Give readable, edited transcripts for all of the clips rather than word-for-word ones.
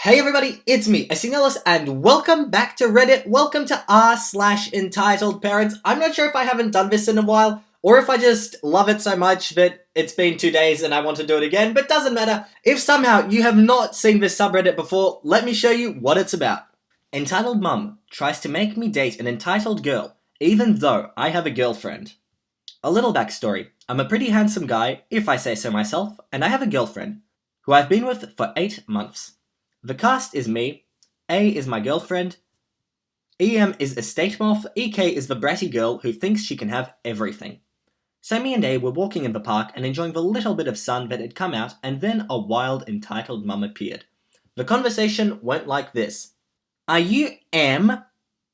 Hey everybody, it's me, Asinellus, and welcome back to Reddit. Welcome to r/EntitledParents. I'm not sure if I haven't done this in a while, or if I just love it so much that it's been 2 days and I want to do it again, but doesn't matter. If somehow you have not seen this subreddit before, let me show you what it's about. Entitled Mum tries to make me date an entitled girl, even though I have a girlfriend. A little backstory. I'm a pretty handsome guy, if I say so myself, and I have a girlfriend, who I've been with for 8 months. The cast is me, A is my girlfriend, EM is estate moth, EK is the bratty girl who thinks she can have everything. So me and A were walking in the park and enjoying the little bit of sun that had come out, and then a wild entitled mum appeared. The conversation went like this. Are you M?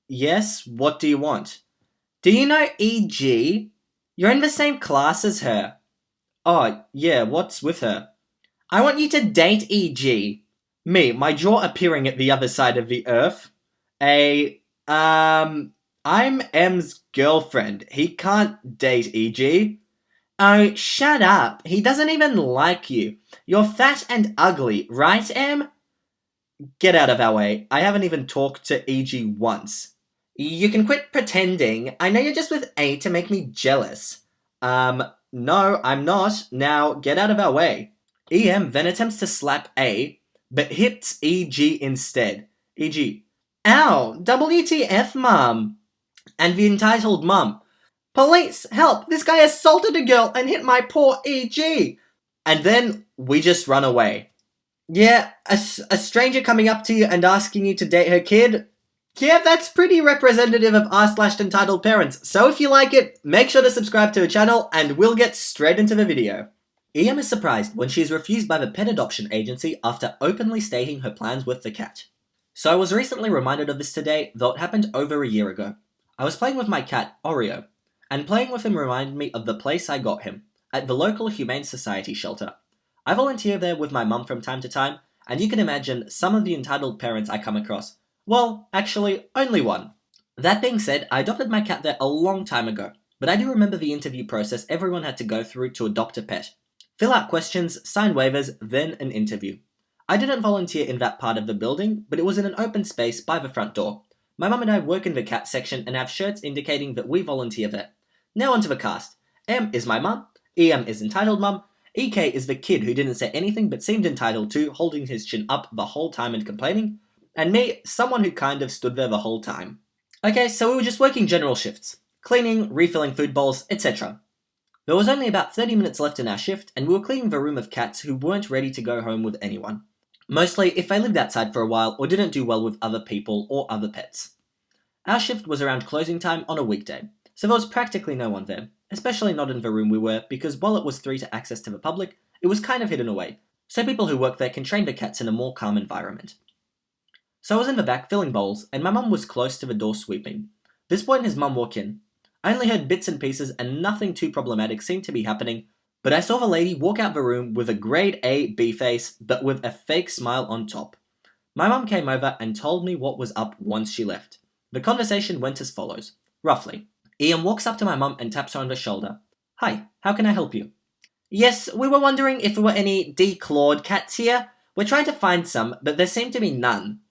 Yes, what do you want? Do you know EG? You're in the same class as her. Oh, yeah, what's with her? I want you to date EG. Me, my jaw appearing at the other side of the earth. I'm M's girlfriend. He can't date EG. Oh, shut up. He doesn't even like you. You're fat and ugly, right, M? Get out of our way. I haven't even talked to EG once. You can quit pretending. I know you're just with A to make me jealous. No, I'm not. Now, get out of our way. EM then attempts to slap A, but hits EG instead. EG, ow, WTF, mum. And the entitled mum, police, help, this guy assaulted a girl and hit my poor EG. And then we just run away. Yeah, a stranger coming up to you and asking you to date her kid? Yeah, that's pretty representative of r/EntitledParents. So if you like it, make sure to subscribe to the channel and we'll get straight into the video. EM is surprised when she is refused by the pet adoption agency after openly stating her plans with the cat. So I was recently reminded of this today, though it happened over a year ago. I was playing with my cat, Oreo, and playing with him reminded me of the place I got him, at the local Humane Society shelter. I volunteer there with my mum from time to time, and you can imagine some of the entitled parents I come across. Well, actually, only one. That being said, I adopted my cat there a long time ago, but I do remember the interview process everyone had to go through to adopt a pet. Fill out questions, sign waivers, then an interview. I didn't volunteer in that part of the building, but it was in an open space by the front door. My mum and I work in the cat section and have shirts indicating that we volunteer there. Now onto the cast. M is my mum, EM is entitled mum, EK is the kid who didn't say anything but seemed entitled to, holding his chin up the whole time and complaining, and me, someone who kind of stood there the whole time. Okay, so we were just working general shifts. Cleaning, refilling food bowls, etc. There was only about 30 minutes left in our shift, and we were cleaning the room of cats who weren't ready to go home with anyone. Mostly if they lived outside for a while or didn't do well with other people or other pets. Our shift was around closing time on a weekday, so there was practically no one there, especially not in the room we were, because while it was free to access to the public, it was kind of hidden away, so people who work there can train the cats in a more calm environment. So I was in the back filling bowls, and my mum was close to the door sweeping. This point his mum walked in. I only heard bits and pieces and nothing too problematic seemed to be happening, but I saw the lady walk out the room with a grade A B face, but with a fake smile on top. My mum came over and told me what was up once she left. The conversation went as follows, roughly. Ian walks up to my mum and taps her on the shoulder. Hi, how can I help you? Yes, we were wondering if there were any declawed cats here. We're trying to find some, but there seem to be none.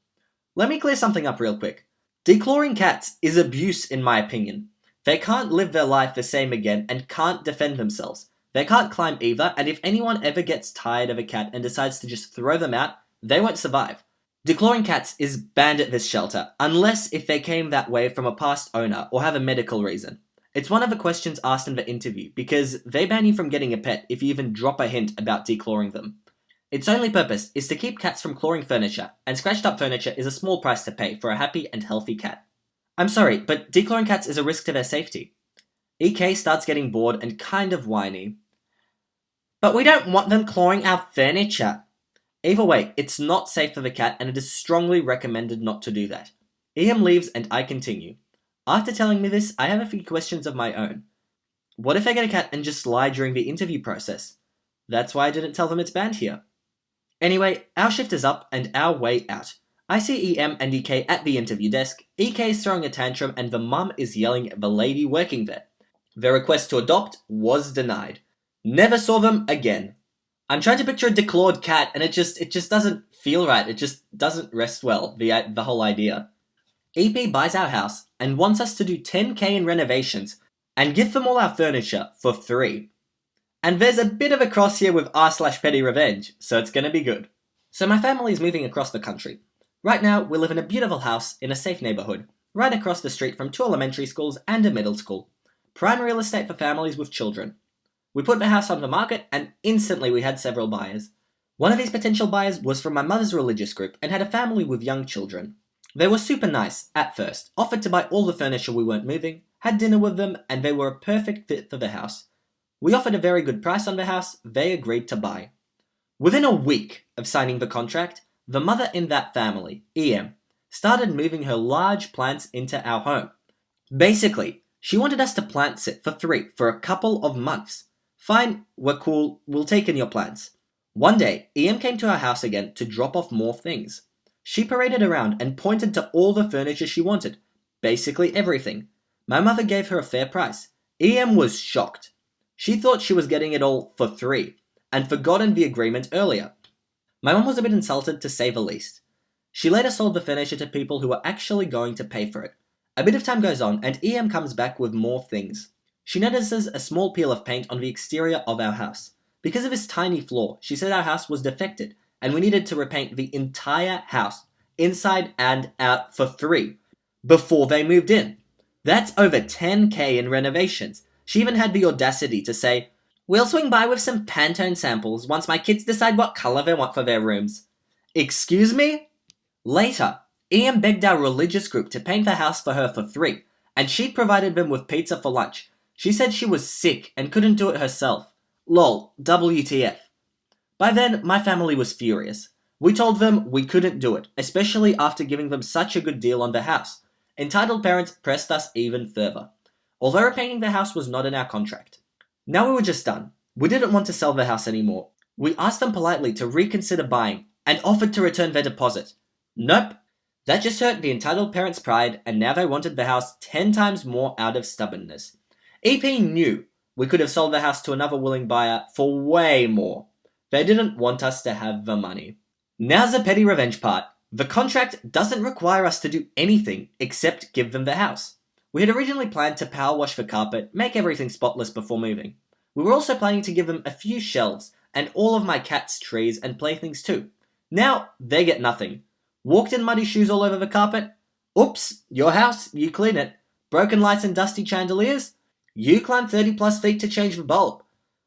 Let me clear something up real quick. Declawing cats is abuse in my opinion. They can't live their life the same again and can't defend themselves. They can't climb either, and if anyone ever gets tired of a cat and decides to just throw them out, they won't survive. Declawing cats is banned at this shelter, unless if they came that way from a past owner or have a medical reason. It's one of the questions asked in the interview, because they ban you from getting a pet if you even drop a hint about declawing them. Its only purpose is to keep cats from clawing furniture, and scratched up furniture is a small price to pay for a happy and healthy cat. I'm sorry, but declawing cats is a risk to their safety. EK starts getting bored and kind of whiny. But we don't want them clawing our furniture. Either way, it's not safe for the cat and it is strongly recommended not to do that. EM leaves and I continue. After telling me this, I have a few questions of my own. What if I get a cat and just lie during the interview process? That's why I didn't tell them it's banned here. Anyway, our shift is up and our way out. I see EM and EK at the interview desk. EK is throwing a tantrum and the mum is yelling at the lady working there. Their request to adopt was denied. Never saw them again. I'm trying to picture a declawed cat and it just doesn't feel right. It just doesn't rest well, the whole idea. EP buys our house and wants us to do 10k in renovations and give them all our furniture for free. And there's a bit of a cross here with r/petty revenge, so it's gonna be good. So my family is moving across the country. Right now, we live in a beautiful house in a safe neighborhood, right across the street from 2 elementary schools and a middle school. Prime real estate for families with children. We put the house on the market and instantly we had several buyers. One of these potential buyers was from my mother's religious group and had a family with young children. They were super nice at first, offered to buy all the furniture we weren't moving, had dinner with them, and they were a perfect fit for the house. We offered a very good price on the house, they agreed to buy. Within a week of signing the contract, the mother in that family, EM, started moving her large plants into our home. Basically, she wanted us to plant sit for free for a couple of months. Fine, we're cool, we'll take in your plants. One day, EM came to our house again to drop off more things. She paraded around and pointed to all the furniture she wanted. Basically everything. My mother gave her a fair price. EM was shocked. She thought she was getting it all for free, and forgotten the agreement earlier. My mum was a bit insulted, to say the least. She later sold the furniture to people who were actually going to pay for it. A bit of time goes on, and EM comes back with more things. She notices a small peel of paint on the exterior of our house. Because of this tiny flaw, she said our house was defected, and we needed to repaint the entire house, inside and out, for free, before they moved in. That's over 10k in renovations. She even had the audacity to say, "We'll swing by with some Pantone samples once my kids decide what colour they want for their rooms." Excuse me? Later, EM begged our religious group to paint the house for her for free, and she'd provided them with pizza for lunch. She said she was sick and couldn't do it herself. Lol, WTF. By then, my family was furious. We told them we couldn't do it, especially after giving them such a good deal on the house. Entitled Parents pressed us even further, although repainting the house was not in our contract. Now we were just done. We didn't want to sell the house anymore. We asked them politely to reconsider buying, and offered to return their deposit. Nope. That just hurt the Entitled Parents' pride, and now they wanted the house 10 times more out of stubbornness. EP knew we could have sold the house to another willing buyer for way more. They didn't want us to have the money. Now's the petty revenge part. The contract doesn't require us to do anything except give them the house. We had originally planned to power wash the carpet, make everything spotless before moving. We were also planning to give them a few shelves, and all of my cat's trees and playthings too. Now, they get nothing. Walked in muddy shoes all over the carpet? Oops, your house, you clean it. Broken lights and dusty chandeliers? You climb 30 plus feet to change the bulb.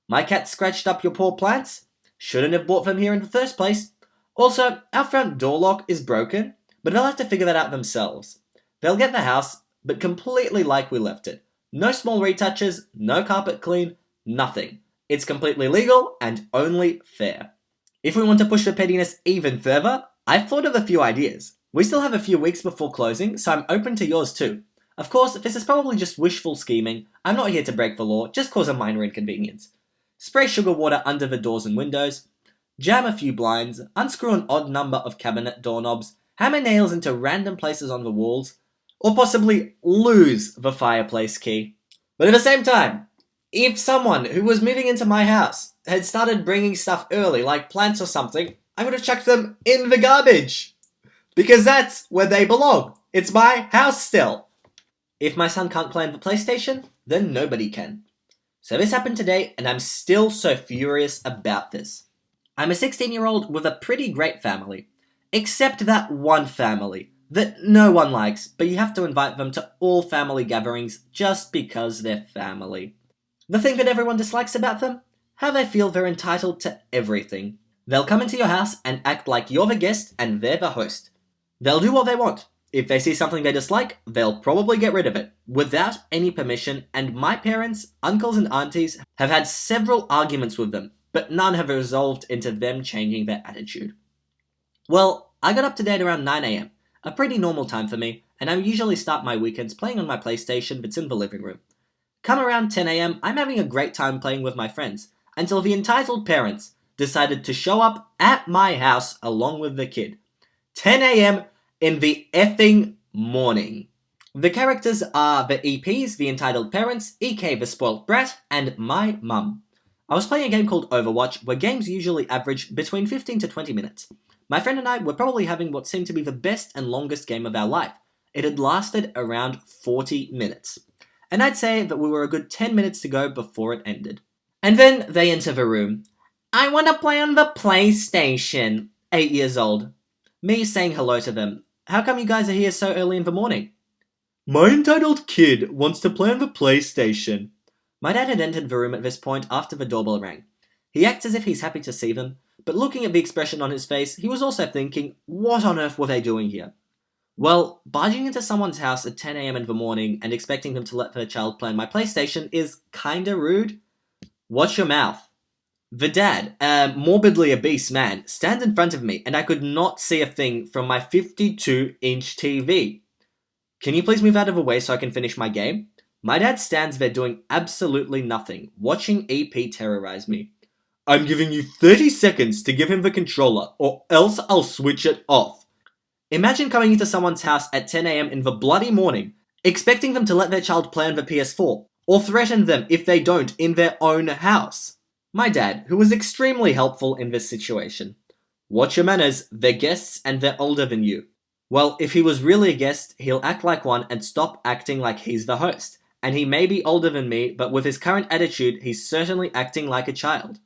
My cat scratched up your poor plants? Shouldn't have bought them here in the first place. Also, our front door lock is broken, but they'll have to figure that out themselves. They'll get the house, but completely like we left it. No small retouches, no carpet clean, nothing. It's completely legal and only fair. If we want to push the pettiness even further, I've thought of a few ideas. We still have a few weeks before closing, so I'm open to yours too. Of course, this is probably just wishful scheming. I'm not here to break the law, just cause a minor inconvenience. Spray sugar water under the doors and windows, jam a few blinds, unscrew an odd number of cabinet doorknobs, hammer nails into random places on the walls, or possibly lose the fireplace key. But at the same time, if someone who was moving into my house had started bringing stuff early, like plants or something, I would have chucked them in the garbage. Because that's where they belong. It's my house still. If my son can't play on the PlayStation, then nobody can. So this happened today, and I'm still so furious about this. I'm a 16-year-old with a pretty great family. Except that one family that no one likes, but you have to invite them to all family gatherings just because they're family. The thing that everyone dislikes about them? How they feel they're entitled to everything. They'll come into your house and act like you're the guest and they're the host. They'll do what they want. If they see something they dislike, they'll probably get rid of it, without any permission, and my parents, uncles and aunties have had several arguments with them, but none have resolved into them changing their attitude. Well, I got up to date around 9 AM, a pretty normal time for me, and I usually start my weekends playing on my PlayStation that's in the living room. Come around 10 AM, I'm having a great time playing with my friends, until the Entitled Parents decided to show up at my house along with the kid. 10 AM in the effing morning. The characters are the EPs, the Entitled Parents, EK the Spoilt Brat, and my mum. I was playing a game called Overwatch, where games usually average between 15 to 20 minutes. My friend and I were probably having what seemed to be the best and longest game of our life. It had lasted around 40 minutes. And I'd say that we were a good 10 minutes to go before it ended. And then they enter the room. I want to play on the PlayStation. 8 years old. Me saying hello to them. How come you guys are here so early in the morning? My entitled kid wants to play on the PlayStation. My dad had entered the room at this point after the doorbell rang. He acts as if he's happy to see them, but looking at the expression on his face, he was also thinking, what on earth were they doing here? Well, barging into someone's house at 10 AM in the morning and expecting them to let their child play on my PlayStation is kinda rude. Watch your mouth. The dad, a morbidly obese man, stands in front of me and I could not see a thing from my 52-inch TV. Can you please move out of the way so I can finish my game? My dad stands there doing absolutely nothing, watching EP terrorize me. I'm giving you 30 seconds to give him the controller, or else I'll switch it off. Imagine coming into someone's house at 10 AM in the bloody morning, expecting them to let their child play on the PS4, or threaten them if they don't in their own house. My dad, who was extremely helpful in this situation. Watch your manners, they're guests and they're older than you. Well, if he was really a guest, he'll act like one and stop acting like he's the host. And he may be older than me, but with his current attitude, he's certainly acting like a child.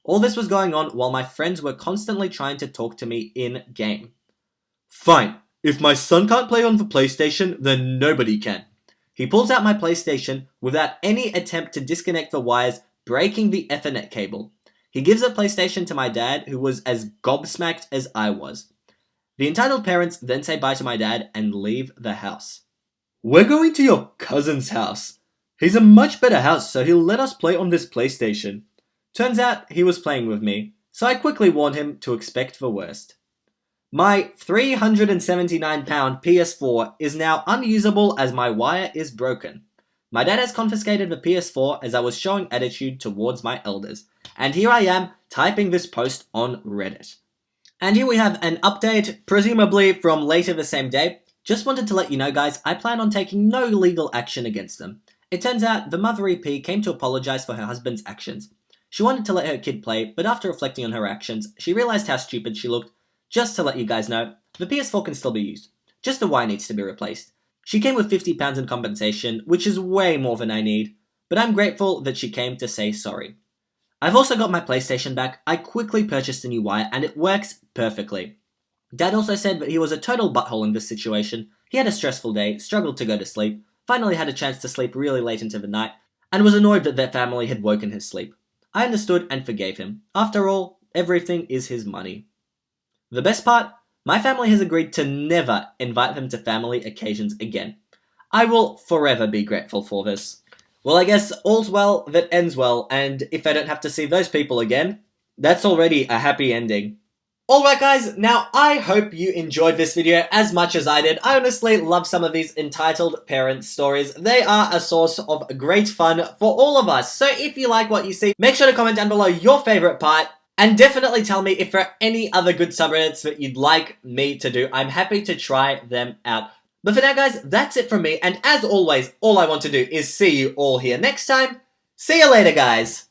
All this was going on while my friends were constantly trying to talk to me in-game. Fine, if my son can't play on the PlayStation, then nobody can. He pulls out my PlayStation without any attempt to disconnect the wires, breaking the Ethernet cable. He gives the PlayStation to my dad, who was as gobsmacked as I was. The entitled parents then say bye to my dad and leave the house. We're going to your cousin's house. He's a much better house, so he'll let us play on this PlayStation. Turns out he was playing with me, so I quickly warned him to expect the worst. My £379 PS4 is now unusable as my wire is broken. My dad has confiscated the PS4 as I was showing attitude towards my elders, and here I am typing this post on Reddit. And here we have an update, presumably from later the same day. Just wanted to let you know guys, I plan on taking no legal action against them. It turns out the mother EP came to apologise for her husband's actions. She wanted to let her kid play, but after reflecting on her actions, she realised how stupid she looked. Just to let you guys know, the PS4 can still be used. Just the wire needs to be replaced. She came with £50 in compensation, which is way more than I need, but I'm grateful that she came to say sorry. I've also got my PlayStation back. I quickly purchased a new wire and it works perfectly. Dad also said that he was a total butthole in this situation. He had a stressful day, struggled to go to sleep, finally had a chance to sleep really late into the night, and was annoyed that their family had woken his sleep. I understood and forgave him. After all, everything is his money. The best part? My family has agreed to never invite them to family occasions again. I will forever be grateful for this. Well, I guess all's well that ends well, and if I don't have to see those people again, that's already a happy ending. Alright guys, now I hope you enjoyed this video as much as I did. I honestly love some of these entitled parents stories. They are a source of great fun for all of us. So if you like what you see, make sure to comment down below your favourite part. And definitely tell me if there are any other good subreddits that you'd like me to do. I'm happy to try them out. But for now guys, that's it from me. And as always, all I want to do is see you all here next time. See you later guys.